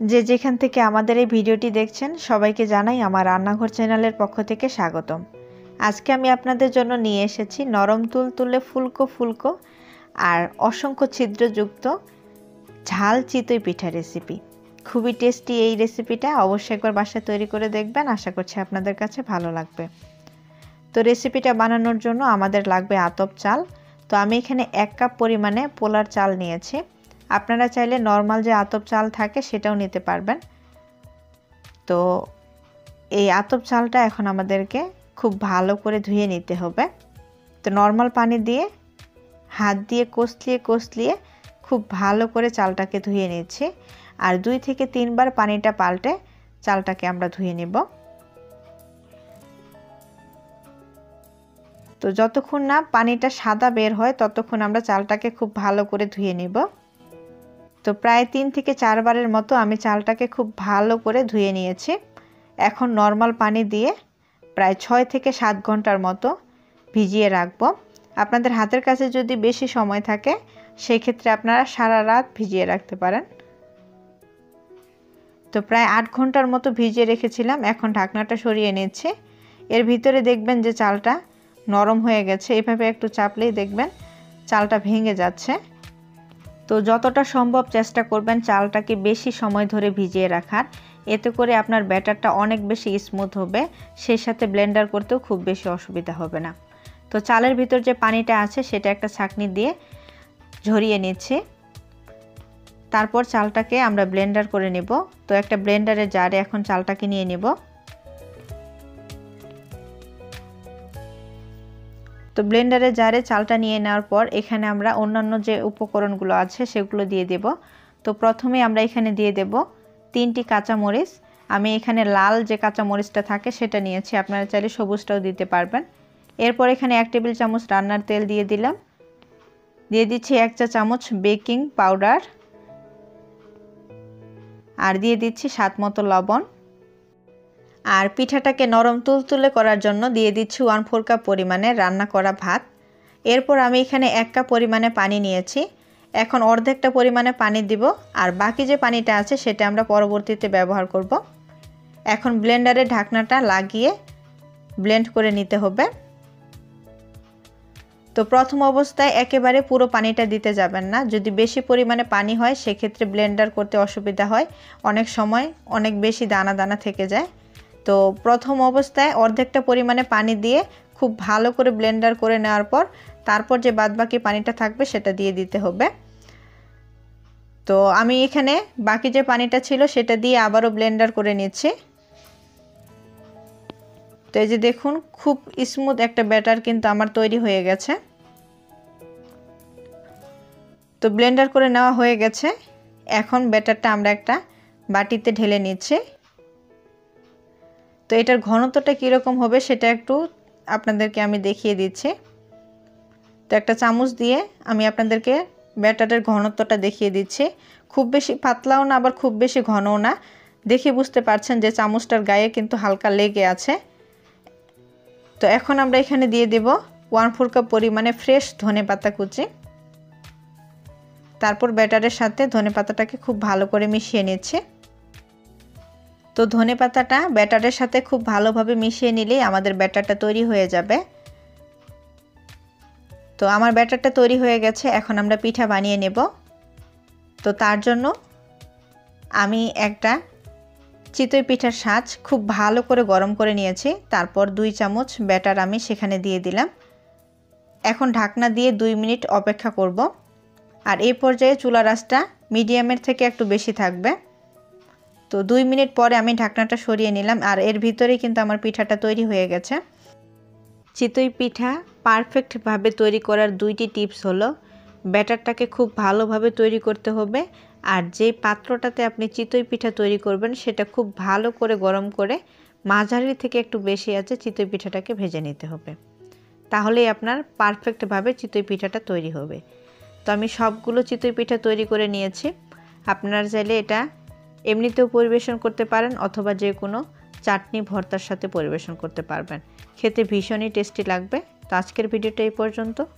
যে যেখান থেকে আমাদের এই ভিডিওটি দেখছেন সবাইকে জানাই আমার রান্নাঘর চ্যানেলের পক্ষ থেকে স্বাগতম। আজকে আমি আপনাদের জন্য নিয়ে এসেছি নরম তুলতুলে ফুলকো ফুলকো আর অসংখ্য ছিদ্রযুক্ত ঝাল চিতই পিঠা রেসিপি। খুবই টেস্টি এই রেসিপিটা, অবশ্যই একবার বাসায় তৈরি করে দেখবেন, আশা করছি আপনাদের কাছে ভালো লাগবে। তো রেসিপিটা বানানোর জন্য আমাদের লাগবে আতপ চাল। তো আমি এখানে 1 কাপ পরিমাণে পোলার চাল নিয়েছি। আপনারা চাইলে নর্মাল যে আতপ চাল থাকে সেটাও নিতে পারবেন। তো এই আতপ চালটা এখন আমাদেরকে খুব ভালো করে ধুয়ে নিতে হবে। তো নর্মাল পানি দিয়ে হাত দিয়ে কষলিয়ে খুব ভালো করে চালটাকে ধুয়ে নিচ্ছি। আর 2 থেকে 3 বার পানিটা পাল্টে চালটাকে আমরা ধুয়ে নেব। তো যতক্ষণ না পানিটা সাদা বের হয় ততক্ষণ আমরা চালটাকে খুব ভালো করে ধুয়ে নেব। তো প্রায় 3 থেকে 4 বারের মতো আমি চালটাকে খুব ভালো করে ধুয়ে নিয়েছি। এখন নর্মাল পানি দিয়ে প্রায় 6 থেকে 7 ঘন্টার মতো ভিজিয়ে রাখবো। আপনাদের হাতের কাছে যদি বেশি সময় থাকে সেই ক্ষেত্রে আপনারা সারা রাত ভিজিয়ে রাখতে পারেন। তো প্রায় 8 ঘন্টার মতো ভিজিয়ে রেখেছিলাম। এখন ঢাকনাটা সরিয়ে নিচ্ছি। এর ভিতরে দেখবেন যে চালটা নরম হয়ে গেছে। এভাবে একটু চাপলেই দেখবেন চালটা ভেঙে যাচ্ছে। তো যতটা সম্ভব চেষ্টা করবেন চালটাকে বেশি সময় ধরে ভিজিয়ে রাখার, এতে করে আপনার ব্যাটারটা অনেক বেশি স্মুথ হবে, সেই সাথে ব্লেন্ডার করতেও খুব বেশি অসুবিধা হবে না। তো চালের ভিতর যে পানিটা আছে সেটা একটা ছাঁকনি দিয়ে ঝরিয়ে নিচ্ছি। তারপর চালটাকে আমরা ব্লেন্ডার করে নেব। তো একটা ব্লেন্ডারের জারে এখন চালটাকে নিয়ে নেব। তো ব্লেন্ডারের জারে চালটা নিয়ে নেওয়ার পর এখানে আমরা অন্যান্য যে উপকরণগুলো আছে সেগুলো দিয়ে দেব। তো প্রথমে আমরা এখানে দিয়ে দেব 3টি কাঁচামরিচ। আমি এখানে লাল যে কাঁচামরিচটা থাকে সেটা নিয়েছি, আপনারা চাইলে সবুজটাও দিতে পারবেন। এরপর এখানে 1 টেবিল চামচ রান্নার তেল দিয়ে দিলাম। দিয়ে দিচ্ছি 1 চা চামচ বেকিং পাউডার, আর দিয়ে দিচ্ছি স্বাদ মতো লবণ। আর পিঠাটাকে নরম তুলতুলে করার জন্য দিয়ে দিচ্ছি 1/4 কাপ পরিমাণে রান্না করা ভাত। এরপর আমি এখানে 1 কাপ পরিমাণে পানি নিয়েছি। এখন অর্ধেকটা পরিমাণে পানি দিব, আর বাকি যে পানিটা আছে সেটা আমরা পরবর্তীতে ব্যবহার করব। এখন ব্লেন্ডারের ঢাকনাটা লাগিয়ে ব্লেন্ড করে নিতে হবে। তো প্রথম অবস্থায় একেবারে পুরো পানিটা দিতে যাবেন না। যদি বেশি পরিমাণে পানি হয় সেক্ষেত্রে ব্লেন্ডার করতে অসুবিধা হয়, অনেক সময় অনেক বেশি দানা দানা থেকে যায়। তো প্রথম অবস্থায় অর্ধেকটা পরিমাণে পানি দিয়ে খুব ভালো করে ব্লেন্ডার করে নেওয়ার পর তারপর যে বাদবাকি পানিটা থাকবে সেটা দিয়ে দিতে হবে। তো আমি এখানে বাকি যে পানিটা ছিল সেটা দিয়ে আবারও ব্লেন্ডার করে নিচ্ছি। তো এই যে দেখুন খুব স্মুথ একটা ব্যাটার কিন্তু আমার তৈরি হয়ে গেছে। তো ব্লেন্ডার করে নেওয়া হয়ে গেছে। এখন ব্যাটারটা আমরা একটা বাটিতে ঢেলে নিচ্ছি। তো এটার ঘনত্বটা কীরকম হবে সেটা একটু আপনাদেরকে আমি দেখিয়ে দিচ্ছি। তো একটা চামচ দিয়ে আমি আপনাদেরকে ব্যাটারের ঘনত্বটা দেখিয়ে দিচ্ছি। খুব বেশি পাতলাও না আবার খুব বেশি ঘনও না। দেখে বুঝতে পারছেন যে চামচটার গায়ে কিন্তু হালকা লেগে আছে। তো এখন আমরা এখানে দিয়ে দেব 1/4 কাপ পরিমাণে ফ্রেশ ধনেপাতা কুচি। তারপর ব্যাটারের সাথে ধনেপাতাটাকে খুব ভালো করে মিশিয়ে নিচ্ছি। তো ধনেপাতাটা ব্যাটারের সাথে খুব ভালোভাবে মিশিয়ে নিলেই আমাদের ব্যাটারটা তৈরি হয়ে যাবে। তো আমার ব্যাটারটা তৈরি হয়ে গেছে। এখন আমরা পিঠা বানিয়ে নেব। তো তার জন্য আমি একটা চিতই পিঠার সাজ খুব ভালো করে গরম করে নিয়েছি। তারপর 2 চামচ ব্যাটার আমি সেখানে দিয়ে দিলাম। এখন ঢাকনা দিয়ে 2 মিনিট অপেক্ষা করব। আর এই পর্যায়ে চুলার আঁচটা মিডিয়ামের থেকে একটু বেশি থাকবে। তো 2 মিনিট পরে আমি ঢাকনাটা সরিয়ে নিলাম। আর এর ভিতরেই কিন্তু আমার পিঠাটা তৈরি হয়ে গেছে। চিতই পিঠা পারফেক্টভাবে তৈরি করার 2টি টিপস হলো ব্যাটারটাকে খুব ভালোভাবে তৈরি করতে হবে, আর যে পাত্রটাতে আপনি চিতই পিঠা তৈরি করবেন সেটা খুব ভালো করে গরম করে মাঝারি থেকে একটু বেশি আছে চিতই পিঠাটাকে ভেজে নিতে হবে। তাহলেই আপনার পারফেক্টভাবে চিতই পিঠাটা তৈরি হবে। তো আমি সবগুলো চিতই পিঠা তৈরি করে নিয়েছি। আপনারা চাইলে এটা এমনিতেও পরিবেশন করতে পারেন অথবা যে কোনো চাটনি ভর্তার সাথে পরিবেশন করতে পারবেন। খেতে ভীষণই টেস্টি লাগবে। তো আজকের ভিডিওটা এই পর্যন্ত।